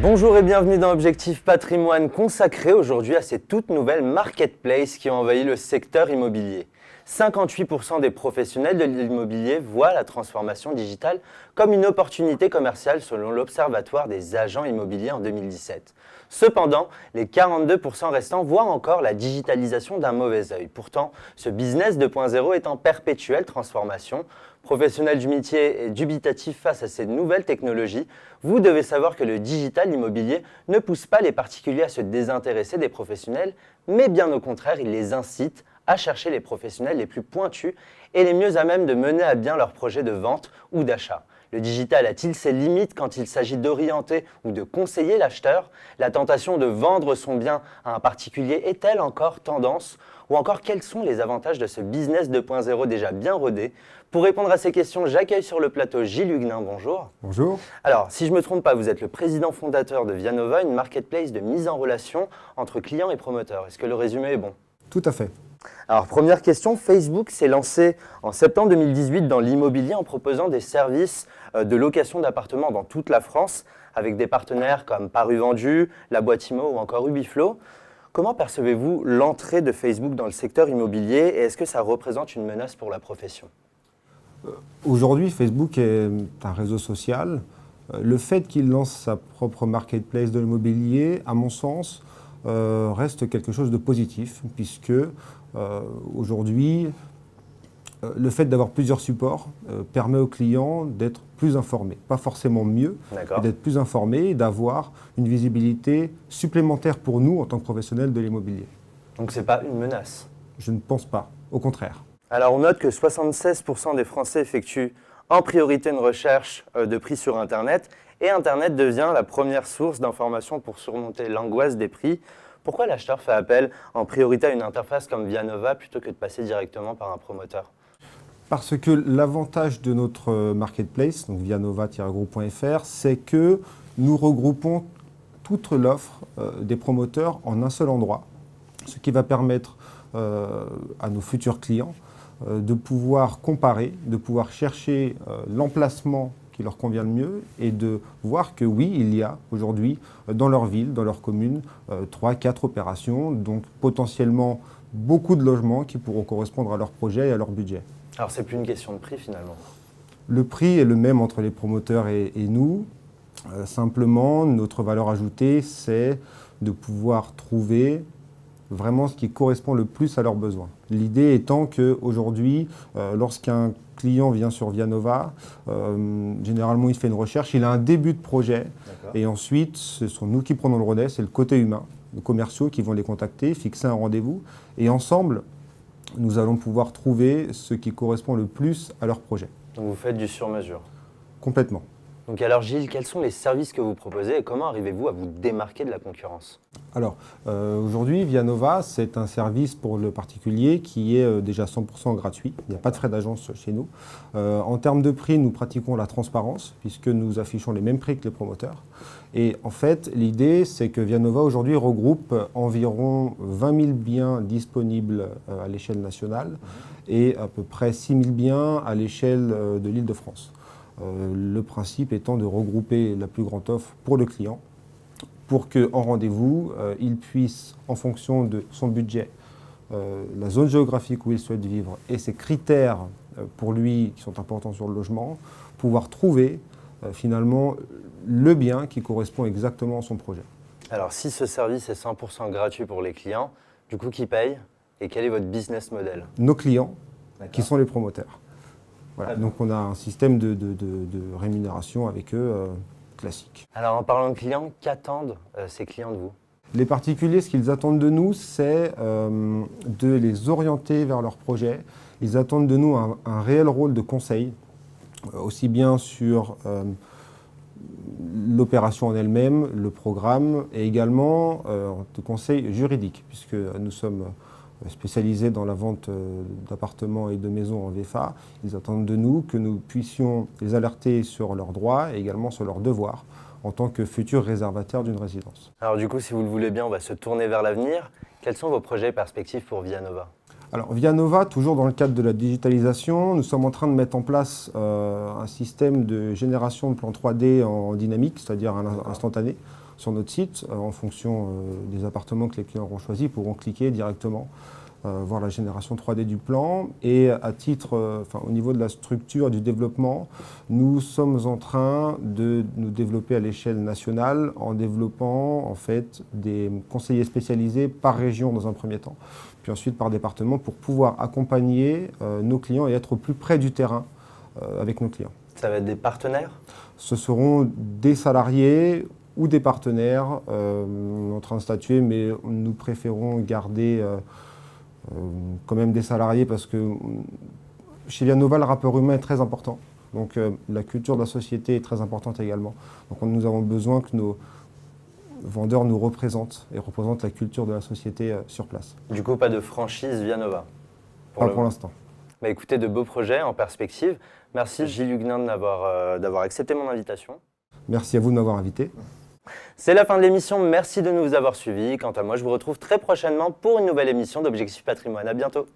Bonjour et bienvenue dans Objectif Patrimoine, consacré aujourd'hui à ces toutes nouvelles marketplaces qui ont envahi le secteur immobilier. 58% des professionnels de l'immobilier voient la transformation digitale comme une opportunité commerciale selon l'Observatoire des agents immobiliers en 2017. Cependant, les 42% restants voient encore la digitalisation d'un mauvais œil. Pourtant, ce business 2.0 est en perpétuelle transformation. Professionnels du métier et dubitatifs face à ces nouvelles technologies, vous devez savoir que le digital immobilier ne pousse pas les particuliers à se désintéresser des professionnels, mais bien au contraire, il les incite à chercher les professionnels les plus pointus et les mieux à même de mener à bien leurs projets de vente ou d'achat. Le digital a-t-il ses limites quand il s'agit d'orienter ou de conseiller l'acheteur? La tentation de vendre son bien à un particulier est-elle encore tendance? Ou encore, quels sont les avantages de ce business 2.0 déjà bien rodé? Pour répondre à ces questions, j'accueille sur le plateau Gilles Huguenin. Bonjour. Bonjour. Alors, si je ne me trompe pas, vous êtes le président fondateur de Vianova, une marketplace de mise en relation entre clients et promoteurs. Est-ce que le résumé est bon? Tout à fait. Alors, première question, Facebook s'est lancé en septembre 2018 dans l'immobilier en proposant des services de location d'appartements dans toute la France avec des partenaires comme Paru Vendu, La Boîte Immo ou encore Ubiflow. Comment percevez-vous l'entrée de Facebook dans le secteur immobilier et est-ce que ça représente une menace pour la profession? Aujourd'hui, Facebook est un réseau social. Le fait qu'il lance sa propre marketplace de l'immobilier, à mon sens, reste quelque chose de positif, puisque aujourd'hui, le fait d'avoir plusieurs supports permet aux clients d'être plus informés. Pas forcément mieux, mais d'être plus informés et d'avoir une visibilité supplémentaire pour nous en tant que professionnels de l'immobilier. Donc ce n'est pas une menace? Je ne pense pas, au contraire. Alors on note que 76% des Français effectuent en priorité une recherche de prix sur Internet et Internet devient la première source d'information pour surmonter l'angoisse des prix. Pourquoi l'acheteur fait appel en priorité à une interface comme Vianova plutôt que de passer directement par un promoteur? Parce que l'avantage de notre marketplace, donc vianova-groupe.fr, c'est que nous regroupons toute l'offre des promoteurs en un seul endroit, ce qui va permettre à nos futurs clients de pouvoir comparer, de pouvoir chercher l'emplacement qui leur convient le mieux et de voir que oui, il y a aujourd'hui dans leur ville, dans leur commune, 3-4 opérations, donc potentiellement beaucoup de logements qui pourront correspondre à leur projet et à leur budget. Alors c'est plus une question de prix finalement? Le prix est le même entre les promoteurs et nous. Simplement, notre valeur ajoutée, c'est de pouvoir trouver vraiment ce qui correspond le plus à leurs besoins. L'idée étant qu'aujourd'hui, lorsqu'un client vient sur Vianova, généralement il fait une recherche, il a un début de projet et ensuite ce sont nous qui prenons le relais, c'est le côté humain, nos commerciaux qui vont les contacter, fixer un rendez-vous et ensemble, nous allons pouvoir trouver ce qui correspond le plus à leur projet. Donc vous faites du sur-mesure? Complètement. Donc alors Gilles, quels sont les services que vous proposez et comment arrivez-vous à vous démarquer de la concurrence? Alors, aujourd'hui, Vianova, c'est un service pour le particulier qui est déjà 100% gratuit. Il n'y a pas de frais d'agence chez nous. En termes de prix, nous pratiquons la transparence puisque nous affichons les mêmes prix que les promoteurs. Et en fait, l'idée, c'est que Vianova, aujourd'hui, regroupe environ 20 000 biens disponibles à l'échelle nationale et à peu près 6 000 biens à l'échelle de l'Île-de-France. Le principe étant de regrouper la plus grande offre pour le client, pour qu'en rendez-vous, il puisse, en fonction de son budget, la zone géographique où il souhaite vivre et ses critères pour lui qui sont importants sur le logement, pouvoir trouver finalement le bien qui correspond exactement à son projet. Alors si ce service est 100% gratuit pour les clients, du coup qui paye et quel est votre business model? Nos clients, qui sont les promoteurs. Voilà. Donc on a un système de rémunération avec eux classique. Alors en parlant de clients, qu'attendent ces clients de vous? Les particuliers, ce qu'ils attendent de nous, c'est de les orienter vers leur projet. Ils attendent de nous un réel rôle de conseil, aussi bien sur l'opération en elle-même, le programme, et également de conseil juridique, puisque nous sommes spécialisés dans la vente d'appartements et de maisons en VFA. Ils attendent de nous que nous puissions les alerter sur leurs droits et également sur leurs devoirs en tant que futurs réservataires d'une résidence. Alors du coup, si vous le voulez bien, on va se tourner vers l'avenir. Quels sont vos projets et perspectives pour Vianova? Alors Vianova, toujours dans le cadre de la digitalisation, nous sommes en train de mettre en place un système de génération de plans 3D en dynamique, c'est-à-dire instantané. sur notre site. En fonction des appartements que les clients auront choisis, ils pourront cliquer directement, voir la génération 3D du plan. Et à titre, au niveau de la structure du développement, nous sommes en train de nous développer à l'échelle nationale en développant en fait des conseillers spécialisés par région dans un premier temps, puis ensuite par département pour pouvoir accompagner nos clients et être au plus près du terrain avec nos clients. Ça va être des partenaires? Ce seront des salariés ou des partenaires. On est en train de statuer, mais nous préférons garder quand même des salariés parce que chez Vianova, le rapport humain est très important. Donc la culture de la société est très importante également. Donc nous avons besoin que nos vendeurs nous représentent et représentent la culture de la société sur place. Du coup, pas de franchise Vianova? Pas pour l'instant. Bah, écoutez, de beaux projets en perspective. Merci Gilles Huguenin d'avoir accepté mon invitation. Merci à vous de m'avoir invité. C'est la fin de l'émission, merci de nous avoir suivis. Quant à moi, je vous retrouve très prochainement pour une nouvelle émission d'Objectif Patrimoine. À bientôt.